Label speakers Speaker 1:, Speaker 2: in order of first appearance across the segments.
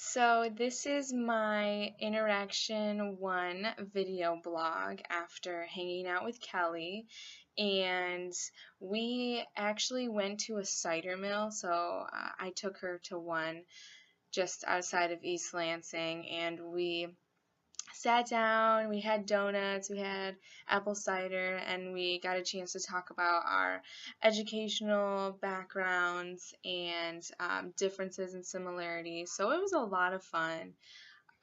Speaker 1: So this is my interaction one video blog after hanging out with Kelly, and we actually went to a cider mill. So I took her to one just outside of East Lansing, and we sat down, we had donuts, we had apple cider, and we got a chance to talk about our educational backgrounds and differences and similarities. So it was a lot of fun.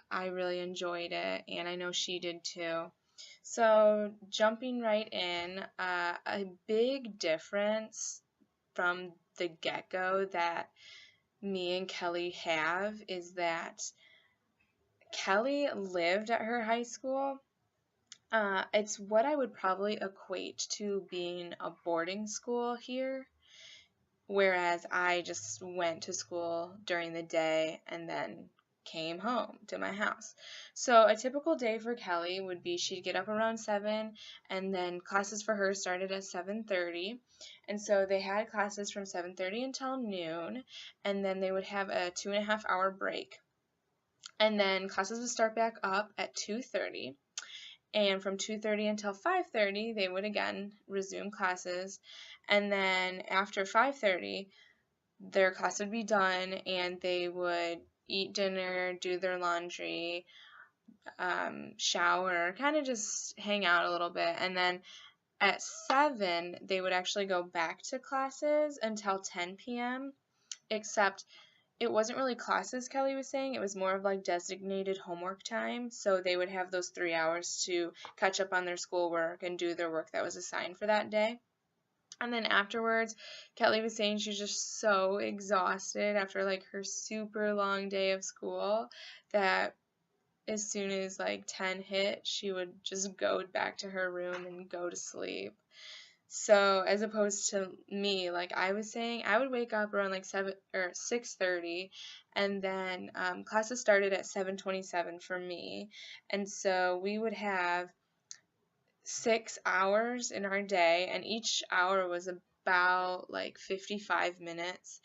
Speaker 1: I really enjoyed it, and I know she did too. So, jumping right in, a big difference from the get go that me and Kelly have is that Kelly lived at her high school. It's what I would probably equate to being a boarding school here, whereas I just went to school during the day and then came home to my house. So a typical day for Kelly would be she'd get up around 7, and then classes for her started at 7:30. And so they had classes from 7:30 until noon, and then they would have a 2.5 hour break. And then classes would start back up at 2:30, and from 2:30 until 5:30 they would again resume classes, and then after 5:30 their class would be done and they would eat dinner, do their laundry, shower, kind of just hang out a little bit, and then at 7 they would actually go back to classes until 10 p.m. except it wasn't really classes, Kelly was saying. It was more of like designated homework time. So they would have those 3 hours to catch up on their schoolwork and do their work that was assigned for that day. And then afterwards, Kelly was saying she was just so exhausted after like her super long day of school that as soon as like 10 hit, she would just go back to her room and go to sleep. So as opposed to me, like I was saying, I would wake up around like 7 or 6:30, and then classes started at 7:27 for me, and so we would have 6 hours in our day, and each hour was about like 55 minutes,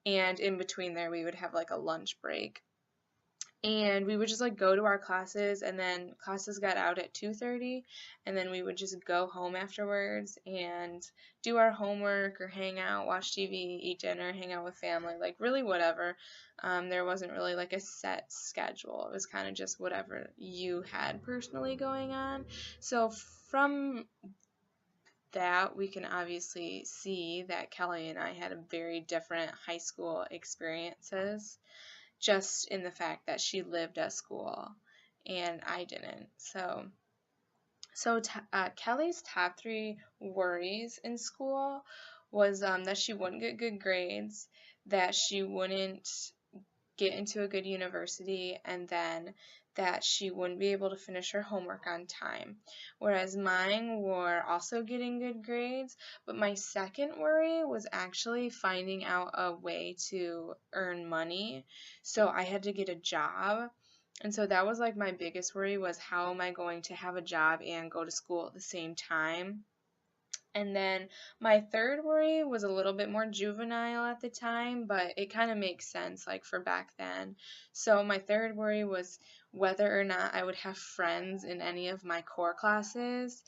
Speaker 1: and in between there we would have like a lunch break, and we would just like go to our classes, and then classes got out at 2:30, and then we would just go home afterwards and do our homework or hang out, watch TV, eat dinner, hang out with family, like really whatever. There wasn't really like a set schedule. It was kind of just whatever you had personally going on. So from that, we can obviously see that Kelly and I had a very different high school experiences, just in the fact that she lived at school and I didn't. Kelly's top 3 worries in school was that she wouldn't get good grades, that she wouldn't get into a good university, and then that she wouldn't be able to finish her homework on time. Whereas mine were also getting good grades, but my second worry was actually finding out a way to earn money. So I had to get a job. And so that was like my biggest worry, was how am I going to have a job and go to school at the same time? And then my third worry was a little bit more juvenile at the time, but it kind of makes sense like for back then. So my third worry was whether or not I would have friends in any of my core classes.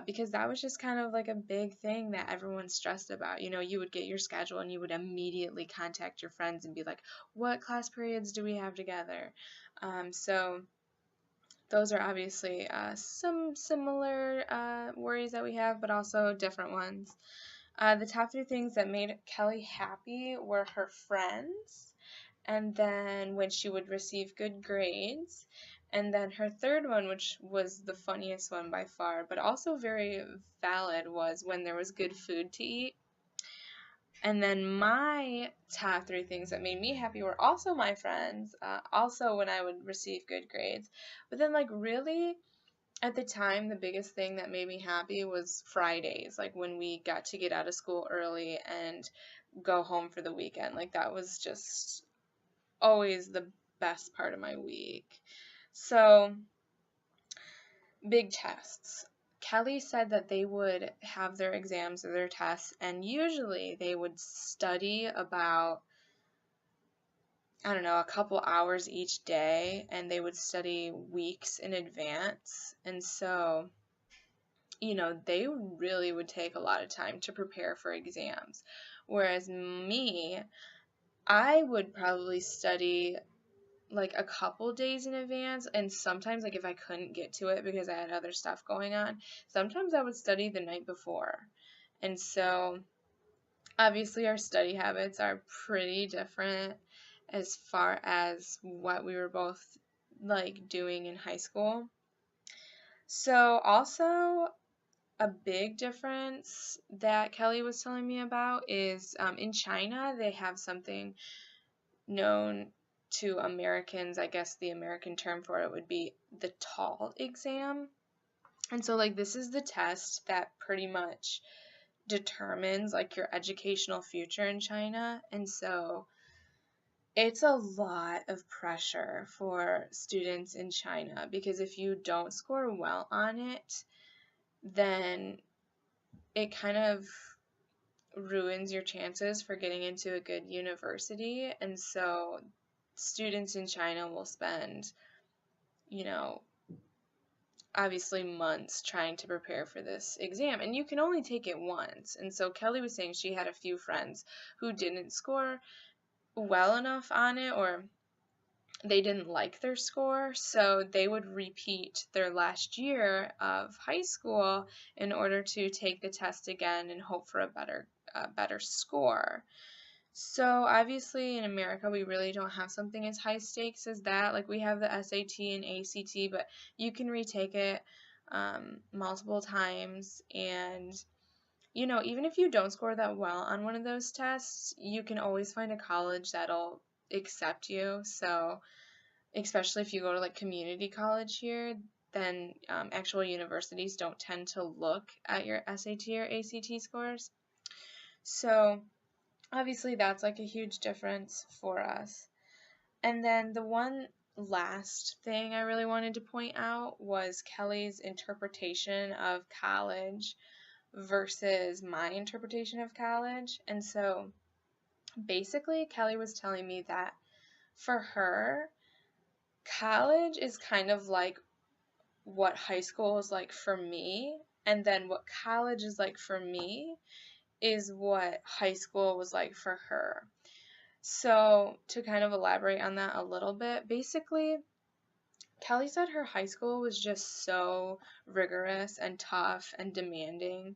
Speaker 1: Because that was just kind of like a big thing that everyone stressed about. You know, you would get your schedule and you would immediately contact your friends and be like, what class periods do we have together? So those are obviously some similar worries that we have, but also different ones. The top 3 things that made Kelly happy were her friends, and then when she would receive good grades, and then her third one, which was the funniest one by far, but also very valid, was when there was good food to eat. And then my top 3 things that made me happy were also my friends, also when I would receive good grades. But then, like, really, at the time, the biggest thing that made me happy was Fridays, like when we got to get out of school early and go home for the weekend. Like, that was just always the best part of my week. So, big tests. Kelly said that they would have their exams or their tests, and usually they would study about I don't know, a couple hours each day, and they would study weeks in advance. And so, they really would take a lot of time to prepare for exams. Whereas me, I would probably study like a couple days in advance, and sometimes, like, if I couldn't get to it because I had other stuff going on, sometimes I would study the night before. And so obviously our study habits are pretty different as far as what we were both like doing in high school. So also a big difference that Kelly was telling me about is in China they have something known to Americans. I guess the American term for it would be the tall exam. And so, like, this is the test that pretty much determines like your educational future in China. And so it's a lot of pressure for students in China, because if you don't score well on it, then it kind of ruins your chances for getting into a good university. And so students in China will spend, you know, obviously months trying to prepare for this exam, and you can only take it once. And so Kelly was saying she had a few friends who didn't score well enough on it, or they didn't like their score, so they would repeat their last year of high school in order to take the test again and hope for a better score. So obviously in America we really don't have something as high stakes as that. Like, we have the SAT and ACT, but you can retake it multiple times, and even if you don't score that well on one of those tests, you can always find a college that'll accept you. So especially if you go to like community college here, then actual universities don't tend to look at your SAT or ACT scores. So obviously that's like a huge difference for us. And then the one last thing I really wanted to point out was Kelly's interpretation of college versus my interpretation of college. And so basically, Kelly was telling me that for her, college is kind of like what high school is like for me, and then what college is like for me is what high school was like for her. So, to kind of elaborate on that a little bit, basically, Kelly said her high school was just so rigorous and tough and demanding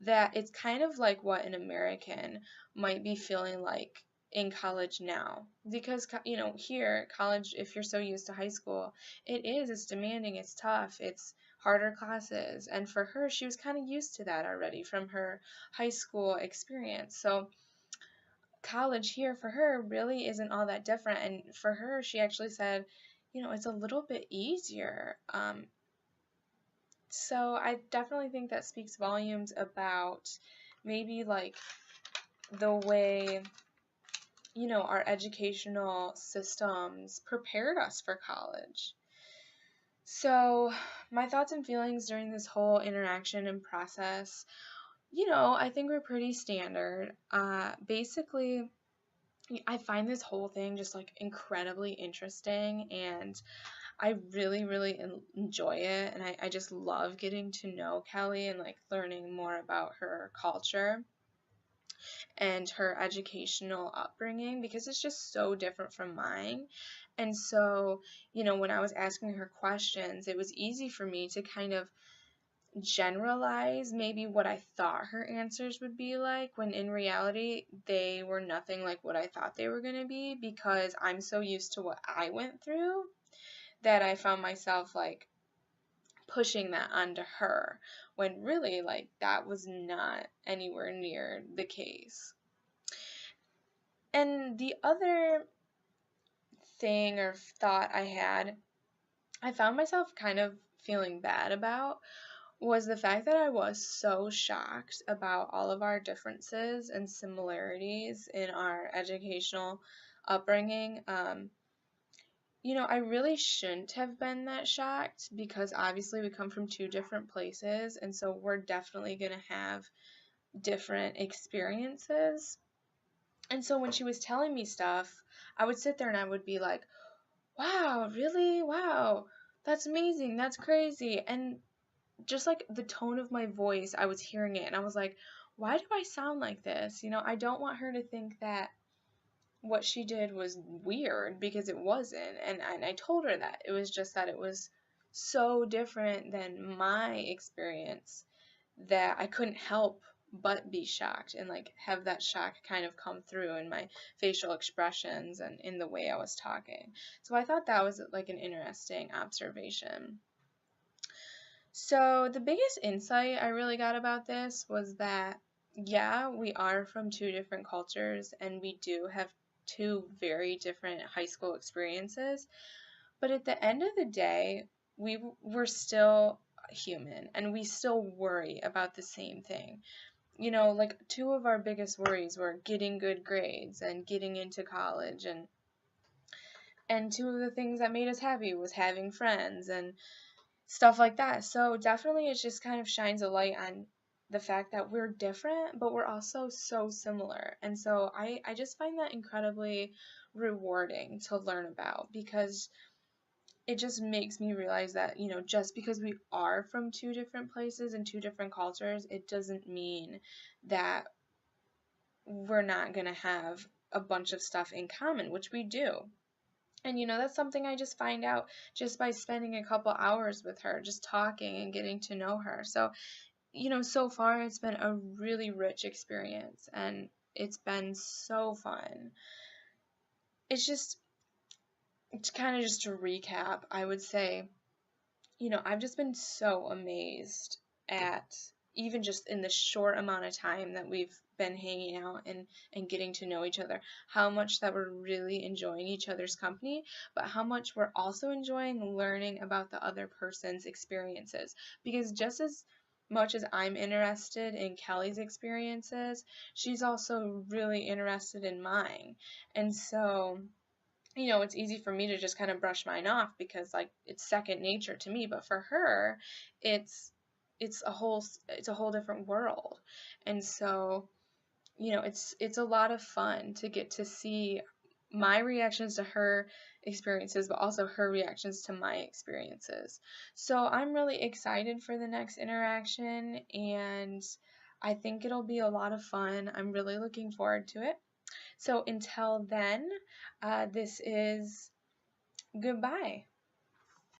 Speaker 1: that it's kind of like what an American might be feeling like in college now. Because, here, college, if you're so used to high school, it's demanding, it's tough, it's harder classes. And for her, she was kind of used to that already from her high school experience. So, college here for her really isn't all that different. And for her, she actually said, it's a little bit easier. So I definitely think that speaks volumes about maybe like the way, our educational systems prepared us for college. So my thoughts and feelings during this whole interaction and process, I think were pretty standard. Basically, I find this whole thing just like incredibly interesting, and I really, really enjoy it. And I just love getting to know Kelly and like learning more about her culture and her educational upbringing, because it's just so different from mine. And so, when I was asking her questions, it was easy for me to kind of generalize maybe what I thought her answers would be like, when in reality they were nothing like what I thought they were going to be, because I'm so used to what I went through that I found myself like pushing that onto her, when really like that was not anywhere near the case. And the other thing or thought I found myself kind of feeling bad about, was the fact that I was so shocked about all of our differences and similarities in our educational upbringing. I really shouldn't have been that shocked, because obviously we come from two different places, and so we're definitely going to have different experiences. And so when she was telling me stuff, I would sit there and I would be like, wow, really? Wow, that's amazing. That's crazy. And just like the tone of my voice, I was hearing it and I was like, why do I sound like this? I don't want her to think that what she did was weird, because it wasn't. And I told her that. It was just that it was so different than my experience that I couldn't help but be shocked and like have that shock kind of come through in my facial expressions and in the way I was talking. So I thought that was like an interesting observation. So the biggest insight I really got about this was that, yeah, we are from two different cultures and we do have two very different high school experiences. But at the end of the day, we're still human and we still worry about the same thing. Like two of our biggest worries were getting good grades and getting into college, and two of the things that made us happy was having friends and stuff like that. So definitely it just kind of shines a light on the fact that we're different, but we're also so similar. And so I just find that incredibly rewarding to learn about, because it just makes me realize that, just because we are from two different places and two different cultures, it doesn't mean that we're not going to have a bunch of stuff in common, which we do. And that's something I just find out just by spending a couple hours with her, just talking and getting to know her. So, so far it's been a really rich experience and it's been so fun. It's just, kind of just to recap, I would say, I've just been so amazed at, even just in the short amount of time that we've been hanging out and getting to know each other, how much that we're really enjoying each other's company, but how much we're also enjoying learning about the other person's experiences. Because just as much as I'm interested in Kelly's experiences, she's also really interested in mine. And so, it's easy for me to just kind of brush mine off because like it's second nature to me, but for her, it's it's a whole different world. And so, it's a lot of fun to get to see my reactions to her experiences, but also her reactions to my experiences. So I'm really excited for the next interaction, and I think it'll be a lot of fun. I'm really looking forward to it. So until then, this is goodbye.